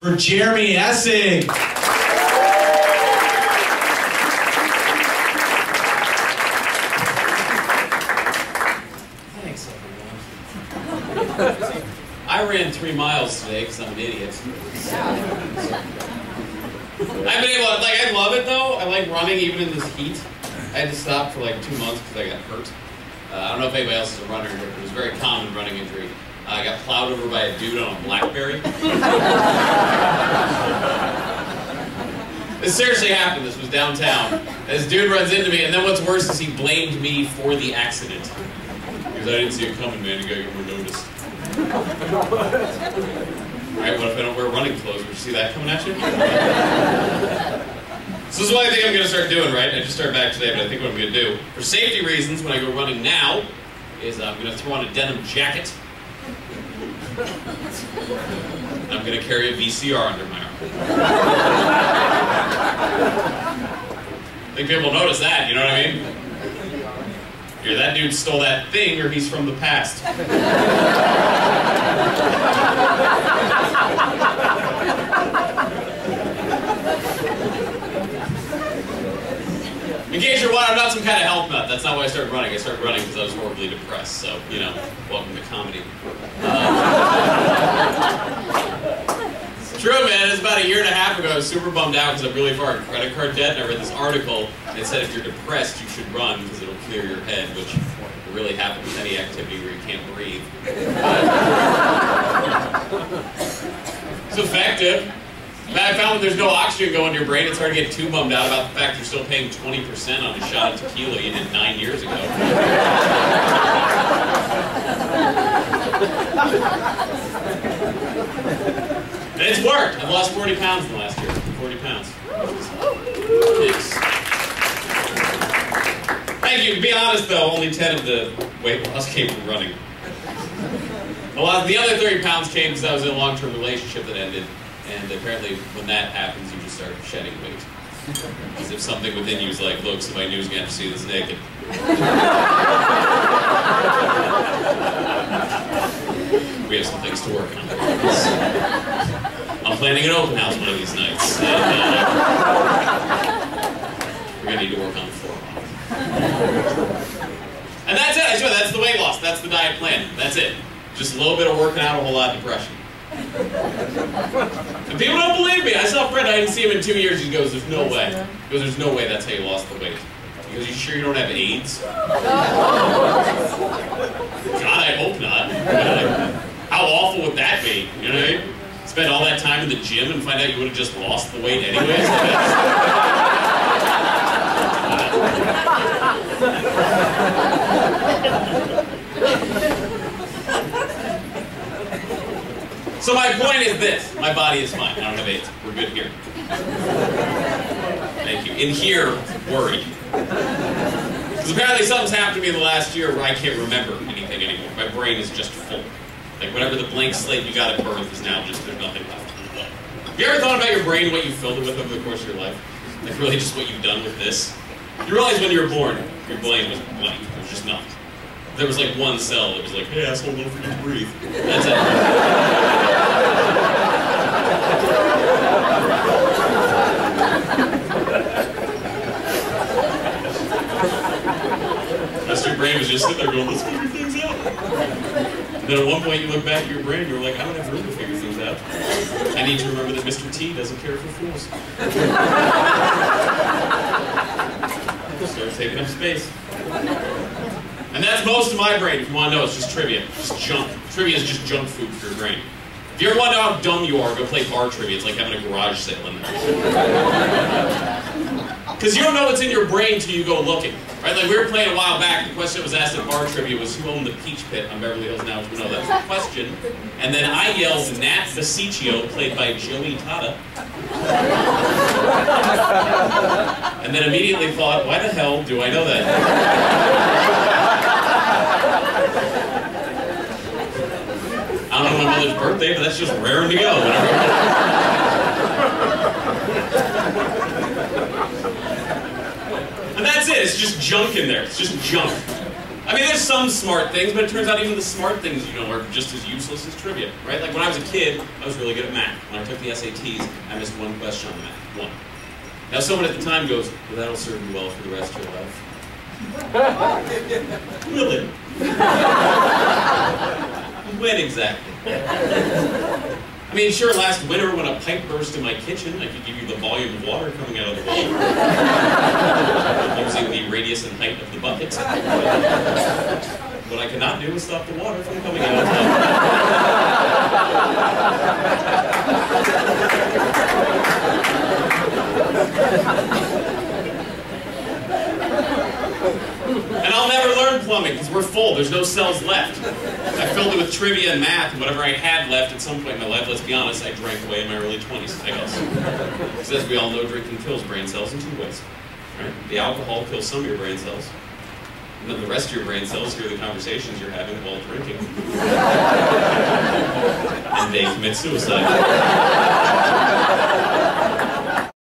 For Jeremy Essig. Thanks, everyone. I ran 3 miles today because I'm an idiot. I've been able to, I love it though. I like running even in this heat. I had to stop for like 2 months because I got hurt. I don't know if anybody else is a runner here, but it was a very common running injury. I got plowed over by a dude on a BlackBerry. This seriously happened. This was downtown. And this dude runs into me, and then what's worse is he blamed me for the accident. Because I didn't see it coming, man. You gotta get more notice. Alright, what if I don't wear running clothes? Would you see that coming at you? So this is what I think I'm going to start doing, right? I just started back today, but I think what I'm going to do, for safety reasons, when I go running now, is I'm going to throw on a denim jacket. And I'm going to carry a VCR under my arm. I think people notice that, you know what I mean? Either that dude stole that thing, or he's from the past. In case you're wondering, I'm not some kind of health nut. That's not why I started running. I started running because I was horribly depressed. So, you know, welcome to comedy. It's true, man. It was about 1.5 years ago. I was super bummed out because I'm really far in credit card debt. And I read this article, and it said if you're depressed, you should run because it'll clear your head, which really happens with any activity where you can't breathe. It's effective. I found when there's no oxygen going to your brain, it's hard to get too bummed out about the fact you're still paying 20% on a shot of tequila you did 9 years ago. And it's worked. I've lost 40 pounds in the last year. 40 pounds. Thanks. Thank you. To be honest, though, only 10 of the weight loss came from running. The other 30 pounds came because I was in a long-term relationship that ended. And apparently, when that happens, you just start shedding weight. As if something within you is like, look, somebody new is going to have to see this naked. We have some things to work on. I'm planning an open house one of these nights. And, we're going to need to work on the floor. And that's it. I swear, that's the weight loss. That's the diet plan. That's it. Just a little bit of working out, a whole lot of depression. And people don't believe me. I saw a friend, I didn't see him in 2 years. He goes, there's no way. He goes, there's no way that's how you lost the weight. He goes, you sure you don't have AIDS? God, I hope not. How awful would that be? You know what I mean? Spend all that time in the gym and find out you would have just lost the weight anyways? So my point is this. My body is fine. I don't have AIDS. We're good here. Thank you. In here, worried. Because apparently something's happened to me in the last year where I can't remember anything anymore. My brain is just full. Like whatever the blank slate you got at birth is now just, there's nothing left. Have you ever thought about your brain, what you filled it with over the course of your life? Like really just what you've done with this? You realize when you were born, your brain was blank. There was just nothing. There was like one cell that was like, hey asshole, don't forget to breathe. That's it. That's your brain was just sitting there going, let's figure things out. And then at one point you look back at your brain and you're like, I don't have room to figure things out. I need to remember that Mr. T doesn't care for fools. Starts taking up space. And that's most of my brain, if you want to know. It's just trivia. Just junk. Trivia is just junk food for your brain. If you ever want to know how dumb you are, go play bar trivia. It's like having a garage sale in there. Because you don't know what's in your brain until you go looking. Right? Like we were playing a while back, the question that was asked at bar trivia was who owned the Peach Pit on Beverly Hills Now? You know, that's the question. And then I yelled Nat Basiccio, played by Joey Tata. And then immediately thought, why the hell do I know that? I don't know my mother's birthday, but that's just raring to go. And that's it. It's just junk in there. It's just junk. I mean, there's some smart things, but it turns out even the smart things, you know, are just as useless as trivia, right? Like when I was a kid, I was really good at math. When I took the SATs, I missed one question on the math. One. Now someone at the time goes, well, that'll serve you well for the rest of your life. Will it? When exactly? I mean, sure, last winter when a pipe burst in my kitchen, I could give you the volume of water coming out of the wall. Using the radius and height of the bucket. What I cannot do is stop the water from coming out of the And I'll never learn plumbing because we're full. There's no cells left. I filled it with trivia and math, and whatever I had left at some point in my life, let's be honest, I drank away in my early 20s, I guess. Because as we all know, drinking kills brain cells in two ways. Right? The alcohol kills some of your brain cells, and then the rest of your brain cells hear the conversations you're having while drinking. And they commit suicide.